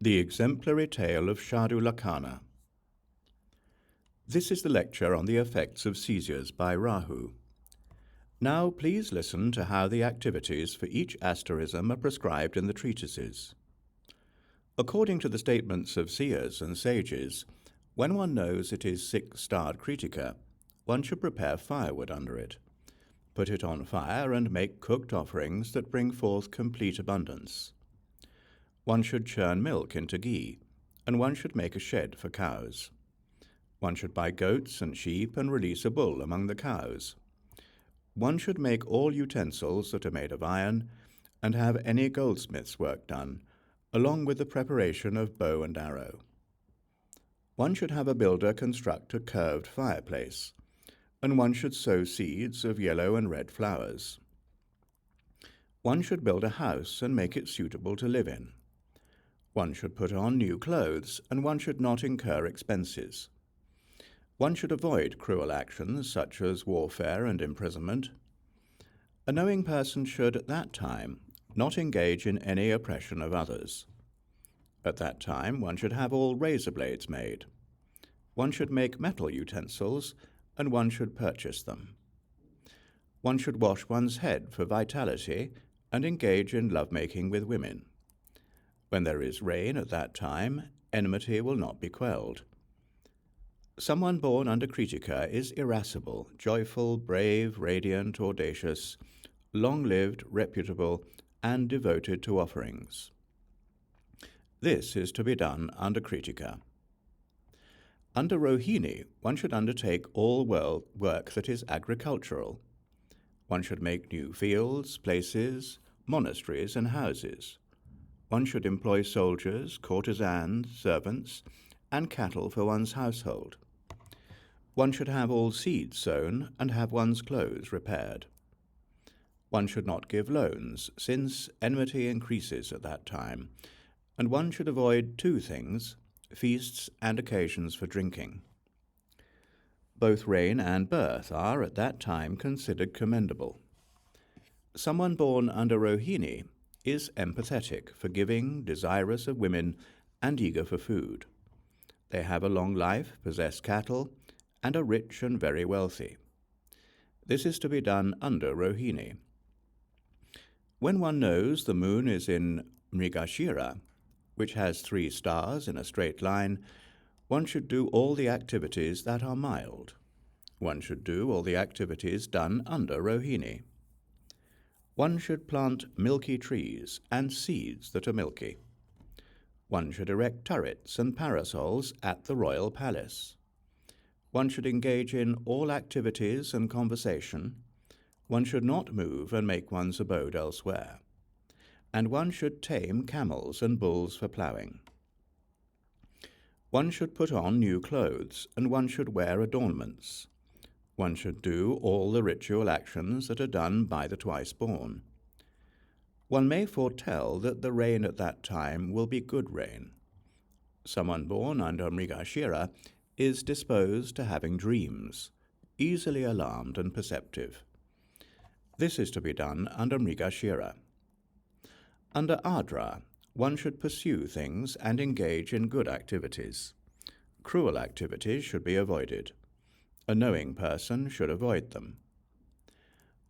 The Exemplary Tale of Śārdūlakarṇa. This is the lecture on the effects of seizures by Rahu. Now please listen to how the activities for each asterism are prescribed in the treatises. According to the statements of seers and sages, when one knows it is 6-starred Kritika, one should prepare firewood under it, put it on fire and make cooked offerings that bring forth complete abundance. One should churn milk into ghee, and one should make a shed for cows. One should buy goats and sheep and release a bull among the cows. One should make all utensils that are made of iron, and have any goldsmith's work done, along with the preparation of bow and arrow. One should have a builder construct a curved fireplace, and one should sow seeds of yellow and red flowers. One should build a house and make it suitable to live in. One should put on new clothes, and one should not incur expenses. One should avoid cruel actions such as warfare and imprisonment. A knowing person should, at that time, not engage in any oppression of others. At that time, one should have all razor blades made. One should make metal utensils, and one should purchase them. One should wash one's head for vitality and engage in lovemaking with women. When there is rain at that time, enmity will not be quelled. Someone born under Kritika is irascible, joyful, brave, radiant, audacious, long-lived, reputable, and devoted to offerings. This is to be done under Kritika. Under Rohini, one should undertake all work that is agricultural. One should make new fields, places, monasteries, and houses. One should employ soldiers, courtesans, servants, and cattle for one's household. One should have all seeds sown and have one's clothes repaired. One should not give loans, since enmity increases at that time, and one should avoid 2 things, feasts and occasions for drinking. Both reign and birth are at that time considered commendable. Someone born under Rohini is empathetic, forgiving, desirous of women, and eager for food. They have a long life, possess cattle, and are rich and very wealthy. This is to be done under Rohini. When one knows the moon is in Mrigashira, which has 3 stars in a straight line, one should do all the activities that are mild. One should do all the activities done under Rohini. One should plant milky trees and seeds that are milky. One should erect turrets and parasols at the royal palace. One should engage in all activities and conversation. One should not move and make one's abode elsewhere. And one should tame camels and bulls for ploughing. One should put on new clothes, and one should wear adornments. One should do all the ritual actions that are done by the twice-born. One may foretell that the rain at that time will be good rain. Someone born under Mrigashira is disposed to having dreams, easily alarmed and perceptive. This is to be done under Mrigashira. Under Ādra, one should pursue things and engage in good activities. Cruel activities should be avoided. A knowing person should avoid them.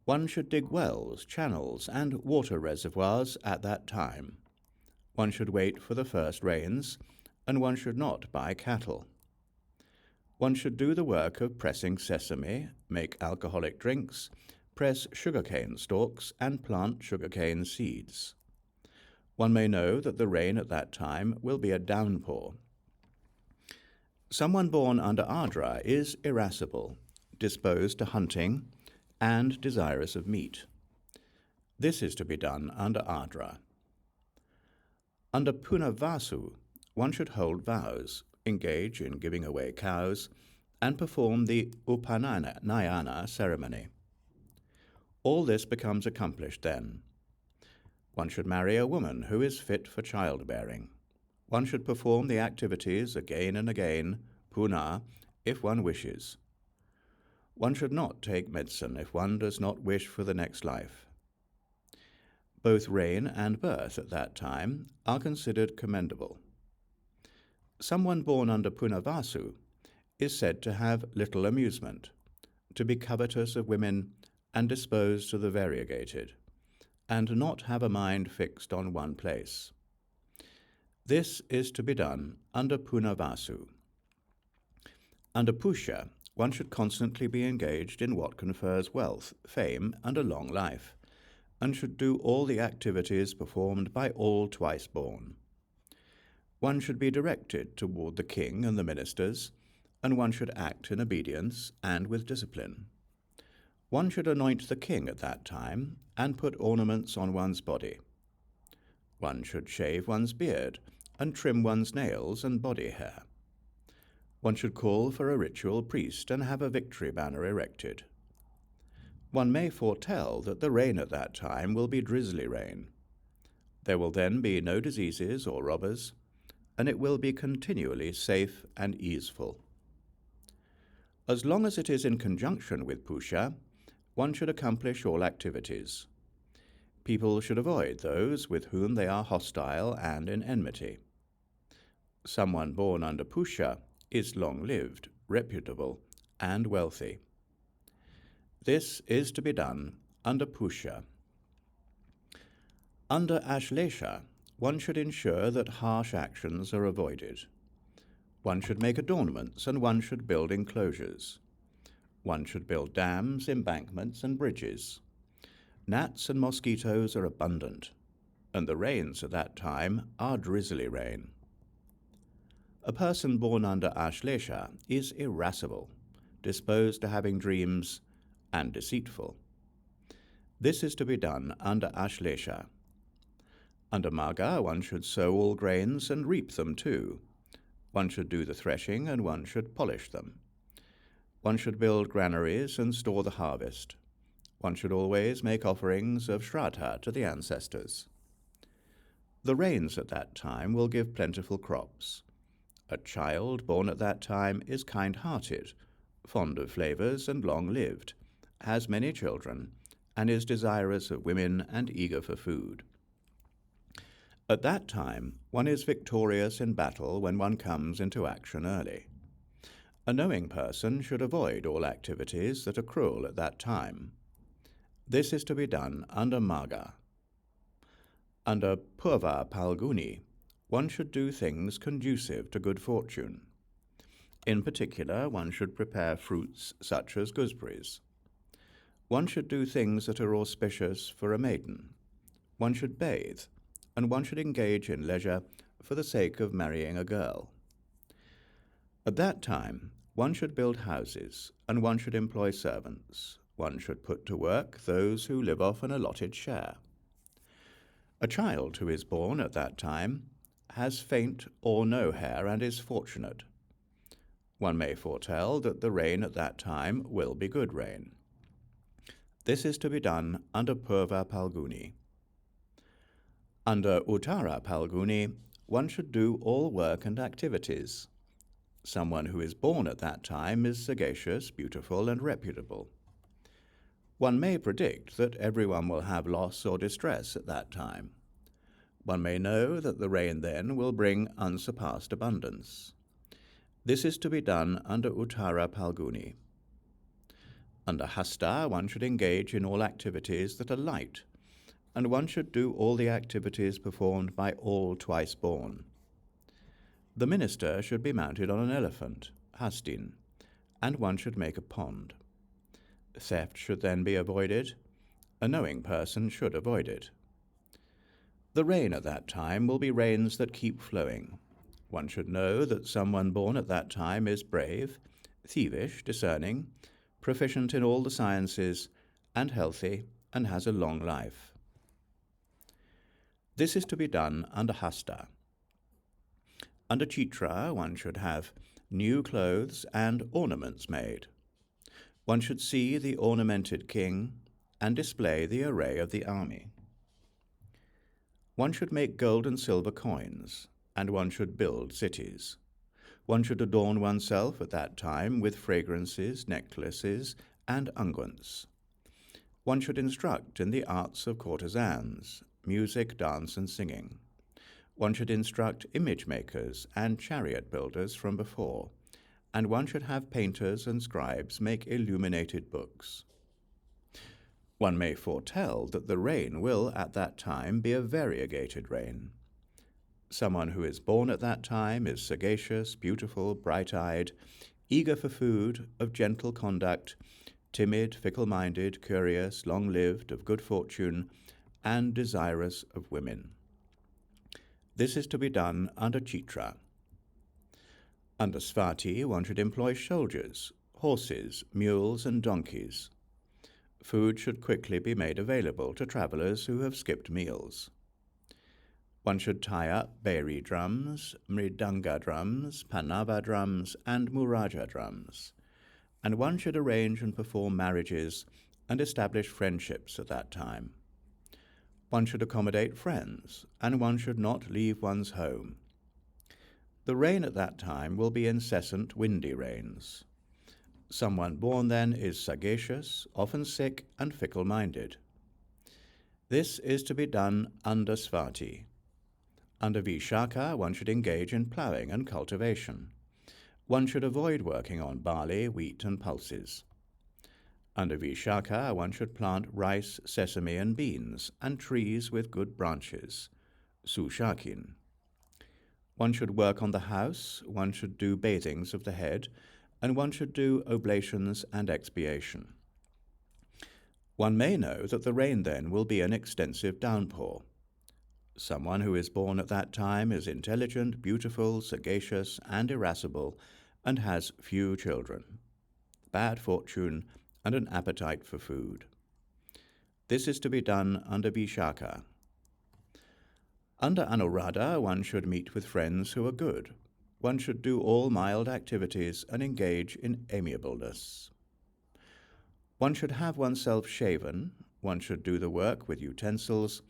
One should dig wells, channels, and water reservoirs at that time. One should wait for the first rains, and one should not buy cattle. One should do the work of pressing sesame, make alcoholic drinks, press sugarcane stalks, and plant sugarcane seeds. One may know that the rain at that time will be a downpour. Someone born under Ādra is irascible, disposed to hunting, and desirous of meat. This is to be done under Ādra. Under Punarvasu, one should hold vows, engage in giving away cows, and perform the Upanayana ceremony. All this becomes accomplished then. One should marry a woman who is fit for childbearing. One should perform the activities again and again, puna, if one wishes. One should not take medicine if one does not wish for the next life. Both reign and birth at that time are considered commendable. Someone born under Punavasu is said to have little amusement, to be covetous of women and disposed to the variegated, and not have a mind fixed on one place. This is to be done under Punavasu. Under Pusha, one should constantly be engaged in what confers wealth, fame, and a long life, and should do all the activities performed by all twice born. One should be directed toward the king and the ministers, and one should act in obedience and with discipline. One should anoint the king at that time and put ornaments on one's body. One should shave one's beard and trim one's nails and body hair. One should call for a ritual priest and have a victory banner erected. One may foretell that the rain at that time will be drizzly rain. There will then be no diseases or robbers, and it will be continually safe and easeful. As long as it is in conjunction with Pusha, one should accomplish all activities. People should avoid those with whom they are hostile and in enmity. Someone born under Pusha is long-lived, reputable, and wealthy. This is to be done under Pusha. Under Ashlesha, one should ensure that harsh actions are avoided. One should make adornments and one should build enclosures. One should build dams, embankments, and bridges. Gnats and mosquitoes are abundant, and the rains at that time are drizzly rain. A person born under Ashlesha is irascible, disposed to having dreams, and deceitful. This is to be done under Ashlesha. Under Magha, one should sow all grains and reap them too. One should do the threshing and one should polish them. One should build granaries and store the harvest. One should always make offerings of Shraddha to the ancestors. The rains at that time will give plentiful crops. A child born at that time is kind-hearted, fond of flavors and long-lived, has many children, and is desirous of women and eager for food. At that time, one is victorious in battle when one comes into action early. A knowing person should avoid all activities that are cruel at that time. This is to be done under Magha. Under Purva Palguni, one should do things conducive to good fortune. In particular, one should prepare fruits such as gooseberries. One should do things that are auspicious for a maiden. One should bathe, and one should engage in leisure for the sake of marrying a girl. At that time, one should build houses, and one should employ servants. One should put to work those who live off an allotted share. A child who is born at that time has faint or no hair and is fortunate. One may foretell that the rain at that time will be good rain. This is to be done under Purva Palguni. Under Uttara Palguni, one should do all work and activities. Someone who is born at that time is sagacious, beautiful, and reputable. One may predict that everyone will have loss or distress at that time. One may know that the rain then will bring unsurpassed abundance. This is to be done under Uttara Palguni. Under Hasta, one should engage in all activities that are light, and one should do all the activities performed by all twice born. The minister should be mounted on an elephant, Hastin, and one should make a pond. Theft should then be avoided. A knowing person should avoid it. The rain at that time will be rains that keep flowing. One should know that someone born at that time is brave, thievish, discerning, proficient in all the sciences, and healthy, and has a long life. This is to be done under Hasta. Under Chitra, one should have new clothes and ornaments made. One should see the ornamented king and display the array of the army. One should make gold and silver coins, and one should build cities. One should adorn oneself at that time with fragrances, necklaces, and unguents. One should instruct in the arts of courtesans, music, dance, and singing. One should instruct image makers and chariot builders from before, and one should have painters and scribes make illuminated books. One may foretell that the rain will at that time be a variegated rain. Someone who is born at that time is sagacious, beautiful, bright-eyed, eager for food, of gentle conduct, timid, fickle-minded, curious, long-lived, of good fortune, and desirous of women. This is to be done under Chitra. Under Śrāvastī, one should employ soldiers, horses, mules, and donkeys. Food should quickly be made available to travellers who have skipped meals. One should tie up Beri drums, Mridanga drums, Panava drums, and Muraja drums, and one should arrange and perform marriages and establish friendships at that time. One should accommodate friends, and one should not leave one's home. The rain at that time will be incessant windy rains. Someone born then is sagacious, often sick, and fickle-minded. This is to be done under Śrāvastī. Under Vishaka, one should engage in ploughing and cultivation. One should avoid working on barley, wheat, and pulses. Under Vishaka, one should plant rice, sesame, and beans, and trees with good branches, Suṣākin. One should work on the house, one should do bathings of the head, and one should do oblations and expiation. One may know that the rain then will be an extensive downpour. Someone who is born at that time is intelligent, beautiful, sagacious, and irascible, and has few children, bad fortune, and an appetite for food. This is to be done under Vishaka. Under Anuradha, one should meet with friends who are good. One should do all mild activities and engage in amiableness. One should have oneself shaven, one should do the work with utensils,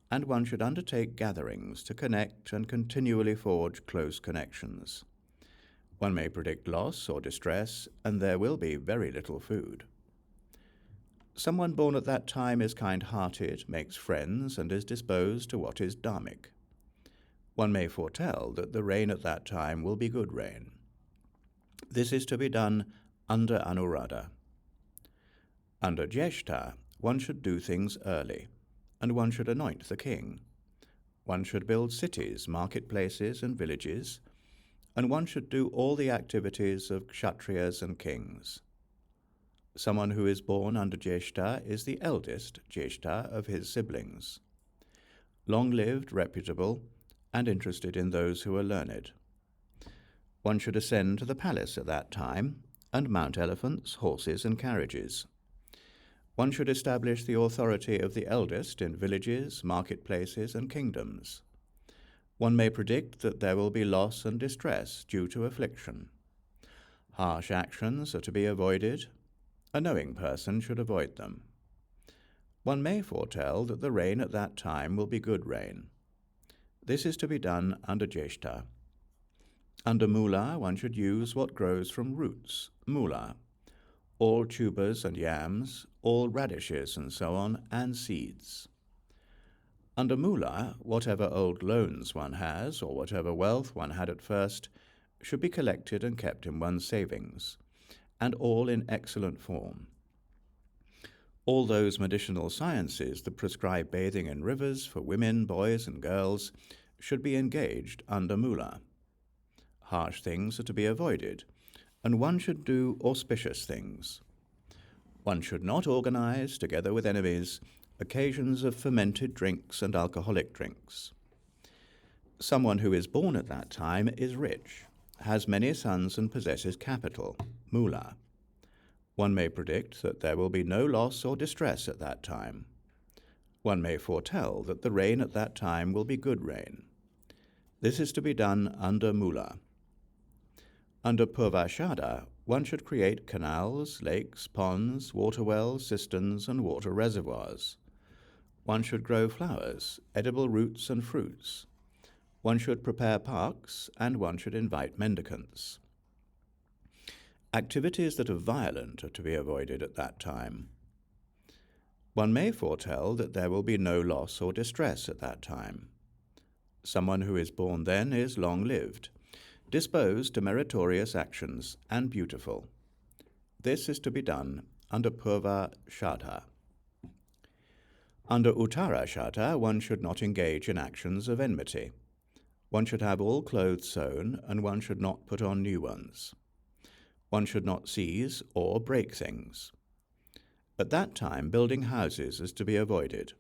and one should undertake gatherings to connect and continually forge close connections. One may predict loss or distress, and there will be very little food. Someone born at that time is kind-hearted, makes friends, and is disposed to what is dharmic. One may foretell that the rain at that time will be good rain. This is to be done under Anuradha. Under Jyeshta, one should do things early, and one should anoint the king. One should build cities, marketplaces, and villages, and one should do all the activities of kshatriyas and kings. Someone who is born under Jyeshta is the eldest Jyeshta of his siblings. Long-lived, reputable, and interested in those who are learned. One should ascend to the palace at that time, and mount elephants, horses, and carriages. One should establish the authority of the eldest in villages, marketplaces, and kingdoms. One may predict that there will be loss and distress due to affliction. Harsh actions are to be avoided. A knowing person should avoid them. One may foretell that the rain at that time will be good rain. This is to be done under Jyeshta. Under Mula, one should use what grows from roots, Mula, all tubers and yams, all radishes and so on, and seeds. Under Mula, whatever old loans one has, or whatever wealth one had at first, should be collected and kept in one's savings, and all in excellent form. All those medicinal sciences that prescribe bathing in rivers for women, boys, and girls should be engaged under Mula. Harsh things are to be avoided, and one should do auspicious things. One should not organize, together with enemies, occasions of fermented drinks and alcoholic drinks. Someone who is born at that time is rich, has many sons, and possesses capital, Mula. One may predict that there will be no loss or distress at that time. One may foretell that the rain at that time will be good rain. This is to be done under Mula. Under Purvashada, one should create canals, lakes, ponds, water wells, cisterns, and water reservoirs. One should grow flowers, edible roots, and fruits. One should prepare parks, and one should invite mendicants. Activities that are violent are to be avoided at that time. One may foretell that there will be no loss or distress at that time. Someone who is born then is long-lived, disposed to meritorious actions, and beautiful. This is to be done under Purva Shraddha. Under Uttara Shraddha, one should not engage in actions of enmity. One should have all clothes sewn, and one should not put on new ones. One should not seize or break things. At that time, building houses is to be avoided,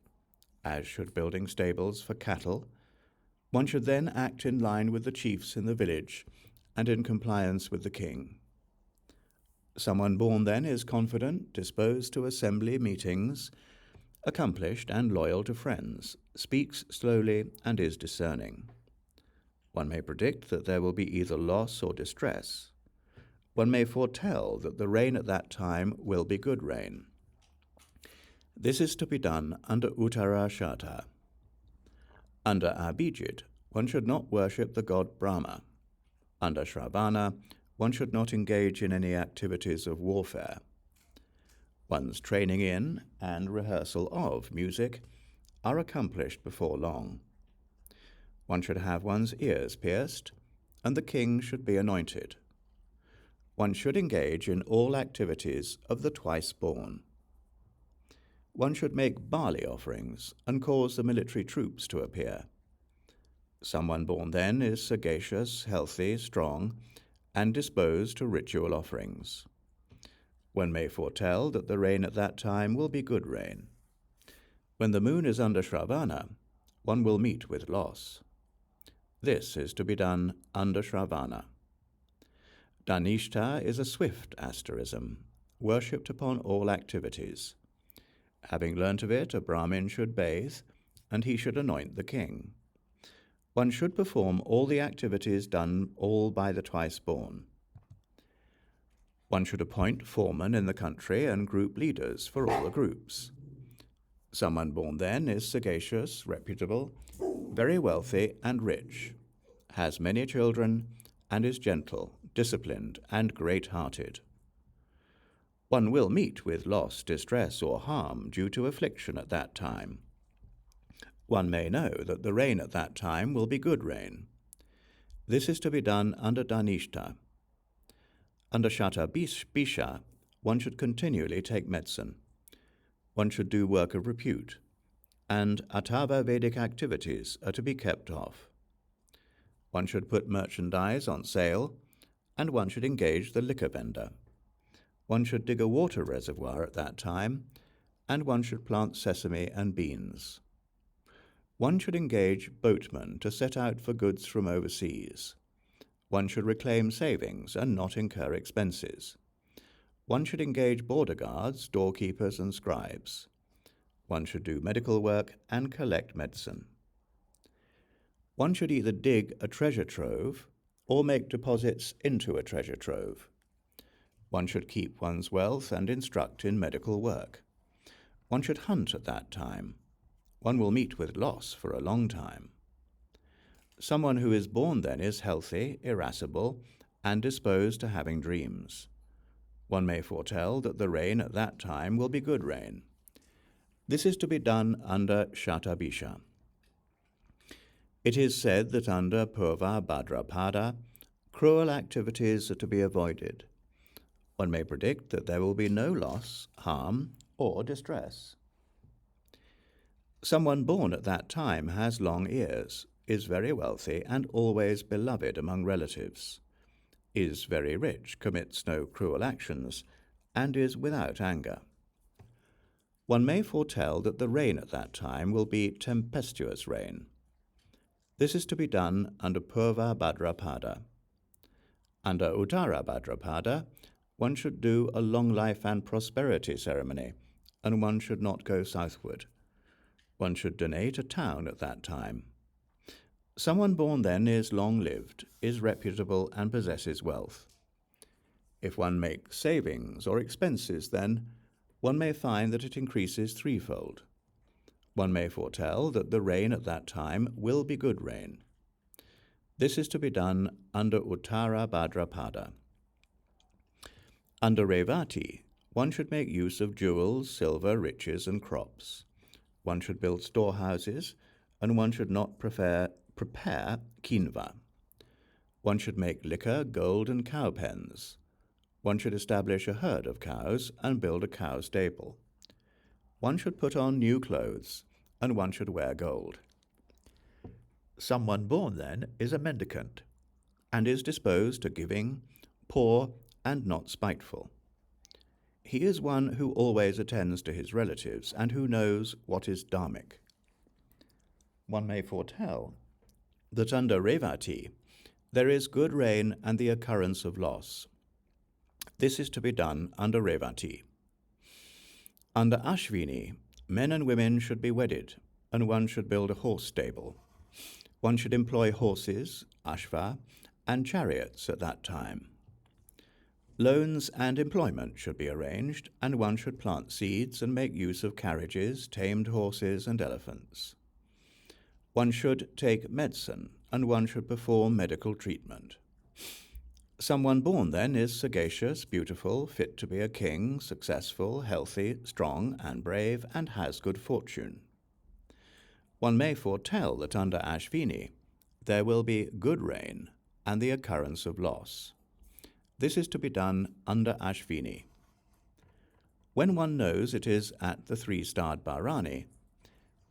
as should building stables for cattle. One should then act in line with the chiefs in the village and in compliance with the king. Someone born then is confident, disposed to assembly meetings, accomplished and loyal to friends, speaks slowly and is discerning. One may predict that there will be either loss or distress. One may foretell that the rain at that time will be good rain. This is to be done under Uttara Shraddha. Under Abhijit, one should not worship the god Brahma. Under Śrāvana, one should not engage in any activities of warfare. One's training in and rehearsal of music are accomplished before long. One should have one's ears pierced, and the king should be anointed. One should engage in all activities of the twice-born. One should make barley offerings and cause the military troops to appear. Someone born then is sagacious, healthy, strong, and disposed to ritual offerings. One may foretell that the rain at that time will be good rain. When the moon is under Śrāvana, one will meet with loss. This is to be done under Śrāvana. Dhanishta is a swift asterism, worshipped upon all activities. Having learnt of it, a brahmin should bathe, and he should anoint the king. One should perform all the activities done all by the twice-born. One should appoint foremen in the country and group leaders for all the groups. Someone born then is sagacious, reputable, very wealthy and rich, has many children, and is gentle, disciplined, and great-hearted. One will meet with loss, distress, or harm due to affliction at that time. One may know that the rain at that time will be good rain. This is to be done under Dhanishta. Under Shatabisha, one should continually take medicine. One should do work of repute, and Atharva Vedic activities are to be kept off. One should put merchandise on sale, and one should engage the liquor vendor. One should dig a water reservoir at that time, and one should plant sesame and beans. One should engage boatmen to set out for goods from overseas. One should reclaim savings and not incur expenses. One should engage border guards, doorkeepers, and scribes. One should do medical work and collect medicine. One should either dig a treasure trove or make deposits into a treasure trove. One should keep one's wealth and instruct in medical work. One should hunt at that time. One will meet with loss for a long time. Someone who is born then is healthy, irascible, and disposed to having dreams. One may foretell that the rain at that time will be good rain. This is to be done under Shatabisha. It is said that under Purva Bhadrapada, cruel activities are to be avoided. One may predict that there will be no loss, harm, or distress. Someone born at that time has long ears, is very wealthy and always beloved among relatives, is very rich, commits no cruel actions, and is without anger. One may foretell that the rain at that time will be tempestuous rain. This is to be done under Purva Bhadrapada. Under Uttara Bhadrapada, one should do a long life and prosperity ceremony, and one should not go southward. One should donate a town at that time. Someone born then is long-lived, is reputable, and possesses wealth. If one makes savings or expenses, then one may find that it increases threefold. One may foretell that the rain at that time will be good rain. This is to be done under Uttara Bhadrapada. Under Revati, one should make use of jewels, silver, riches, and crops. One should build storehouses, and one should not prepare kinva. One should make liquor, gold, and cow pens. One should establish a herd of cows and build a cow stable. One should put on new clothes, and one should wear gold. Someone born then is a mendicant, and is disposed to giving, poor, and not spiteful. He is one who always attends to his relatives, and who knows what is dharmic. One may foretell that under Revati there is good rain and the occurrence of loss. This is to be done under Revati. Under Ashvini, men and women should be wedded, and one should build a horse stable. One should employ horses, ashva, and chariots at that time. Loans and employment should be arranged, and one should plant seeds and make use of carriages, tamed horses, and elephants. One should take medicine, and one should perform medical treatment. Someone born then is sagacious, beautiful, fit to be a king, successful, healthy, strong, and brave, and has good fortune. One may foretell that under Ashvini there will be good rain and the occurrence of loss. This is to be done under Ashvini. When one knows it is at the 3-starred Bharani,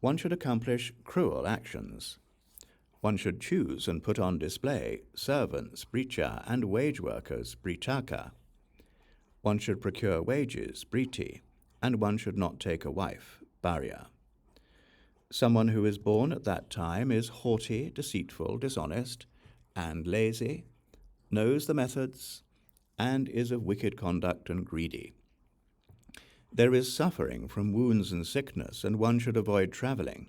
one should accomplish cruel actions. One should choose and put on display servants, bricha, and wage workers, brichaka. One should procure wages, briti, and one should not take a wife, bharya. Someone who is born at that time is haughty, deceitful, dishonest, and lazy, knows the methods, and is of wicked conduct and greedy. There is suffering from wounds and sickness, and one should avoid travelling.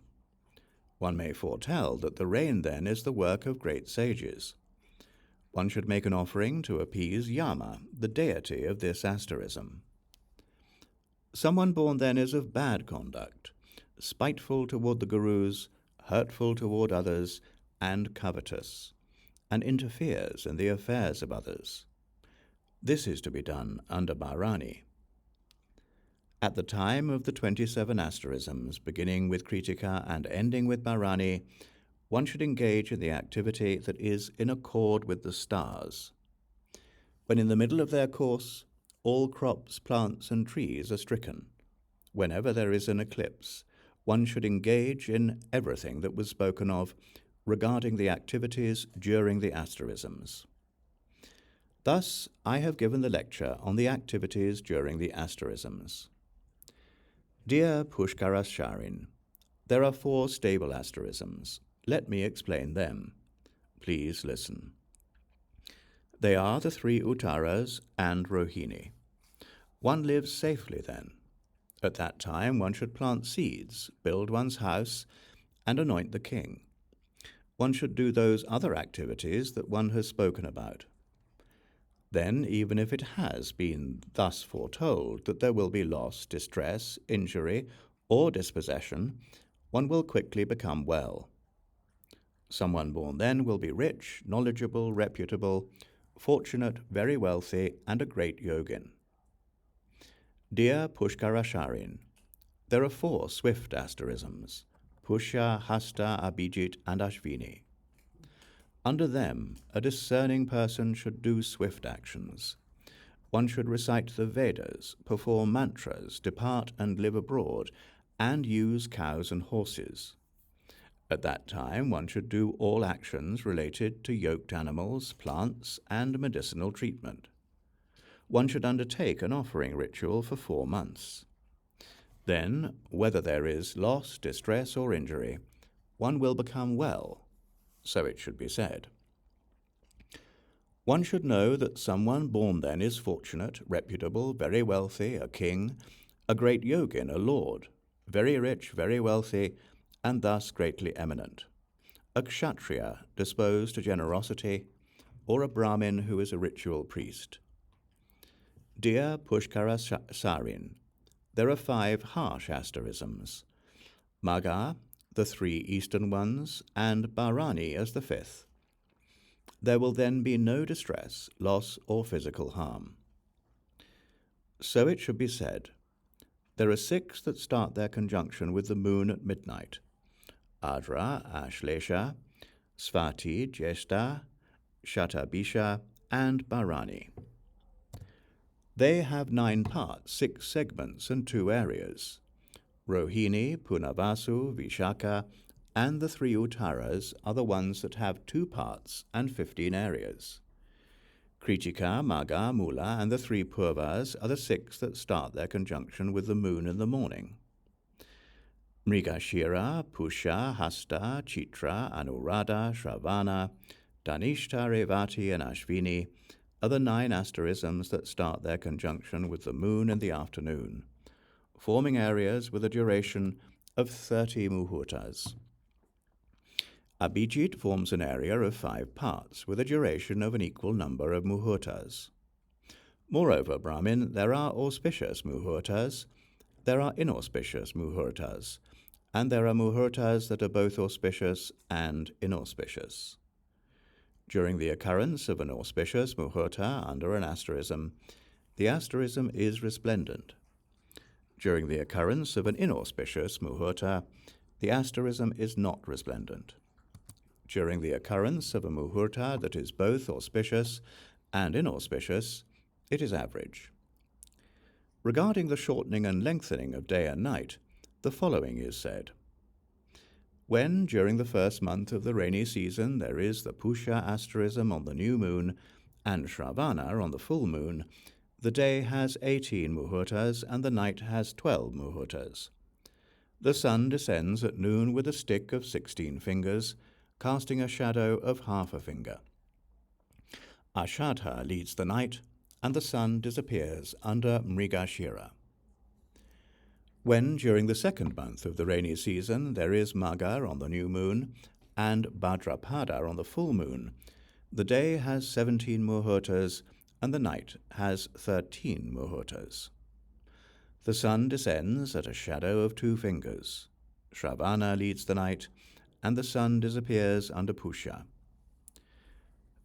One may foretell that the rain then is the work of great sages. One should make an offering to appease Yama, the deity of this asterism. Someone born then is of bad conduct, spiteful toward the gurus, hurtful toward others, and covetous, and interferes in the affairs of others. This is to be done under Bharani. At the time of the 27 asterisms, beginning with Kritika and ending with Bharani, one should engage in the activity that is in accord with the stars. When in the middle of their course, all crops, plants, and trees are stricken. Whenever there is an eclipse, one should engage in everything that was spoken of regarding the activities during the asterisms. Thus, I have given the lecture on the activities during the asterisms. Dear Puṣkarasārin, there are 4 stable asterisms. Let me explain them. Please listen. They are the 3 Uttaras and Rohini. One lives safely then. At that time one should plant seeds, build one's house, and anoint the king. One should do those other activities that one has spoken about. Then, even if it has been thus foretold that there will be loss, distress, injury, or dispossession, one will quickly become well. Someone born then will be rich, knowledgeable, reputable, fortunate, very wealthy, and a great yogin. Dear Puṣkarasārin, there are 4 swift asterisms, Puṣya, Hasta, Abhijit, and Ashvini. Under them, a discerning person should do swift actions. One should recite the Vedas, perform mantras, depart and live abroad, and use cows and horses. At that time, one should do all actions related to yoked animals, plants, and medicinal treatment. One should undertake an offering ritual for 4 months. Then, whether there is loss, distress, or injury, one will become well. So it should be said. One should know that someone born then is fortunate, reputable, very wealthy, a king, a great yogin, a lord, very rich, very wealthy, and thus greatly eminent, a kshatriya disposed to generosity, or a brahmin who is a ritual priest. Dear Puṣkarasārin, there are 5 harsh asterisms, Magha, the 3 eastern ones, and Bharani as the 5th. There will then be no distress, loss, or physical harm. So it should be said. There are 6 that start their conjunction with the moon at midnight: Adra, Ashlesha, Svati, Jyeshta, Shatabisha, and Bharani. They have 9 parts, 6 segments, and 2 areas. Rohini, Punavasu, Vishaka, and the 3 Uttaras are the ones that have 2 parts and 15 areas. Kritika, Magha, Mula, and the 3 Purvas are the 6 that start their conjunction with the moon in the morning. Mrigashira, Pusha, Hasta, Chitra, Anuradha, Shravana, Dhanishta, Revati, and Ashvini are the 9 asterisms that start their conjunction with the moon in the afternoon, forming areas with a duration of 30 muhurtas. Abhijit forms an area of 5 parts, with a duration of an equal number of muhurtas. Moreover, Brahmin, there are auspicious muhurtas, there are inauspicious muhurtas, and there are muhurtas that are both auspicious and inauspicious. During the occurrence of an auspicious muhurta under an asterism, the asterism is resplendent. During the occurrence of an inauspicious muhurta, the asterism is not resplendent. During the occurrence of a muhurta that is both auspicious and inauspicious, it is average. Regarding the shortening and lengthening of day and night, the following is said. When, during the first month of the rainy season, there is the Pusha asterism on the new moon and Shravana on the full moon, the day has 18 muhurtas and the night has 12 muhurtas. The sun descends at noon with a stick of 16 fingers, casting a shadow of half a finger. Ashadha leads the night, and the sun disappears under Mrigashira. When, during the second month of the rainy season, there is Magha on the new moon and Bhadrapada on the full moon, the day has 17 muhurtas and the night has 13 muhurtas. The sun descends at a shadow of 2 fingers. Shravana leads the night, and the sun disappears under Pusha.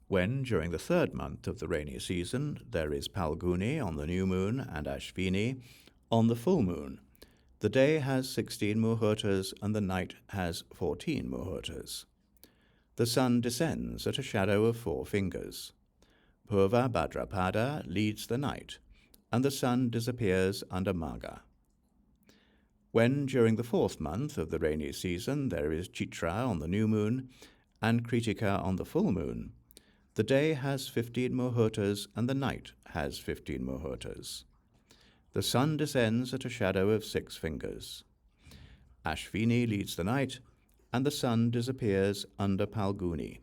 When, during the third month of the rainy season, there is Palguni on the new moon and Ashvini on the full moon, the day has 16 muhurtas and the night has 14 muhurtas. The sun descends at a shadow of 4 fingers. Purva Bhadrapada leads the night, and the sun disappears under Magha. When, during the fourth month of the rainy season, there is Chitra on the new moon and Kritika on the full moon, the day has 15 muhurtas and the night has 15 muhurtas. The sun descends at a shadow of 6 fingers. Ashvini leads the night, and the sun disappears under Palguni.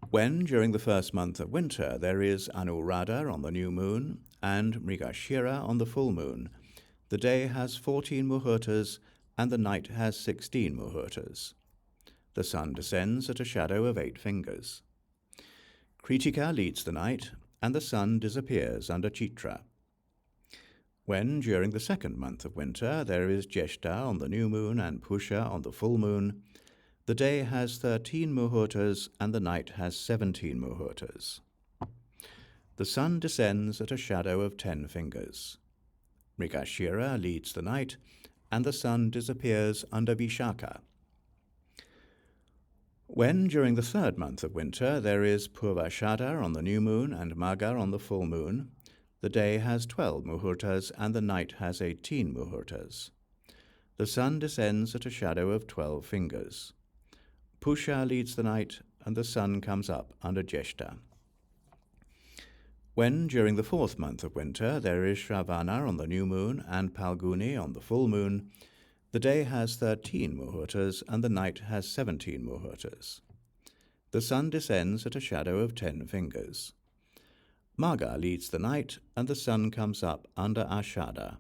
When, during the first month of winter, there is Anuradha on the new moon and Mrigashira on the full moon, the day has 14 muhurtas and the night has 16 muhurtas. The sun descends at a shadow of 8 fingers. Kritika leads the night, and the sun disappears under Chitra. When, during the second month of winter, there is Jyeshta on the new moon and Pusha on the full moon, the day has 13 muhurtas and the night has 17 muhurtas. The sun descends at a shadow of 10 fingers. Mrigashira leads the night, and the sun disappears under Vishaka. When, during the third month of winter, there is Purvashada on the new moon and Magha on the full moon, the day has 12 muhurtas and the night has 18 muhurtas. The sun descends at a shadow of 12 fingers. Pusha leads the night, and the sun comes up under Jyeshta. When, during the fourth month of winter, there is Shravana on the new moon and Palguni on the full moon, the day has 13 muhurtas and the night has 17 muhurtas. The sun descends at a shadow of 10 fingers. Magha leads the night, and the sun comes up under Ashada.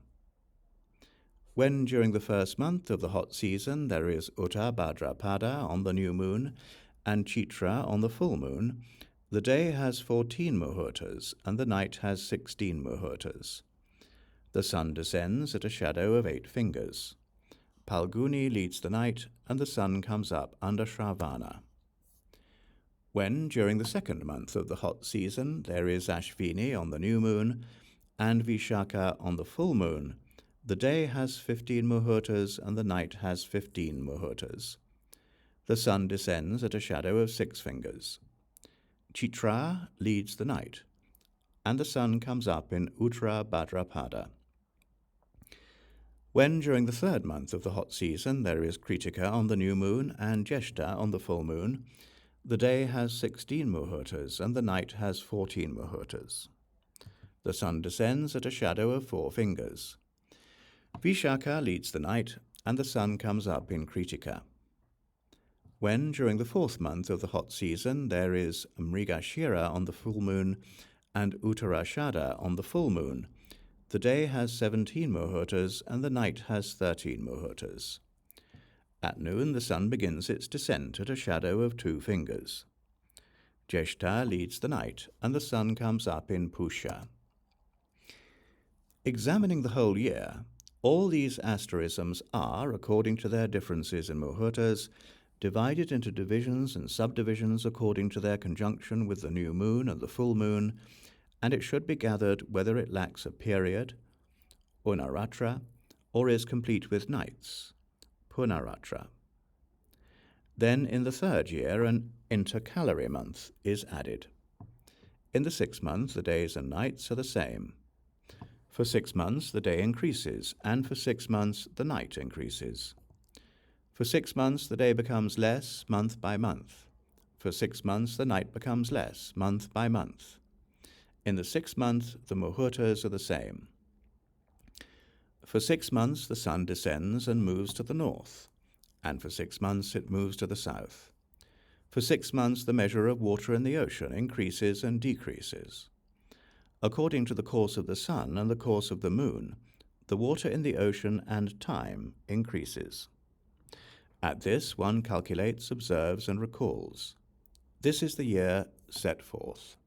When, during the first month of the hot season, there is Uta Bhadrapada on the new moon and Chitra on the full moon, the day has 14 muhurtas and the night has 16 muhurtas. The sun descends at a shadow of 8 fingers. Palguni leads the night, and the sun comes up under Shravana. When, during the second month of the hot season, there is Ashvini on the new moon and Vishaka on the full moon, the day has 15 muhurtas and the night has 15 muhurtas. the sun descends at a shadow of 6 fingers. Chitra leads the night, and the sun comes up in Uttara Bhadrapada. When during the 3rd month of the hot season there is Kritika on the new moon and Jeshta on the full moon, the day has 16 muhurtas and the night has 14 muhurtas. The sun descends at a shadow of 4 fingers. Vishaka leads the night, and the sun comes up in Kritika. When during the 4th month of the hot season there is Mrigashira on the full moon and Uttarashada on the full moon, the day has 17 muhurtas and the night has 13 muhurtas. At noon the sun begins its descent at a shadow of 2 fingers. Jeshta leads the night, and the sun comes up in Pusha. Examining the whole year, all these asterisms are, according to their differences in muhurtas, divided into divisions and subdivisions according to their conjunction with the new moon and the full moon, and it should be gathered whether it lacks a period, unaratra, or is complete with nights, punaratra. Then in the 3rd year an intercalary month is added. In the 6th month the days and nights are the same. For 6 months the day increases, and for 6 months the night increases. For 6 months the day becomes less month by month. For 6 months the night becomes less month by month. In the 6th month the muhurtas are the same. For 6 months the sun descends and moves to the north, and for 6 months it moves to the south. For 6 months the measure of water in the ocean increases and decreases. According to the course of the sun and the course of the moon, the water in the ocean and time increases. At this one calculates, observes, and recalls. This is the year set forth.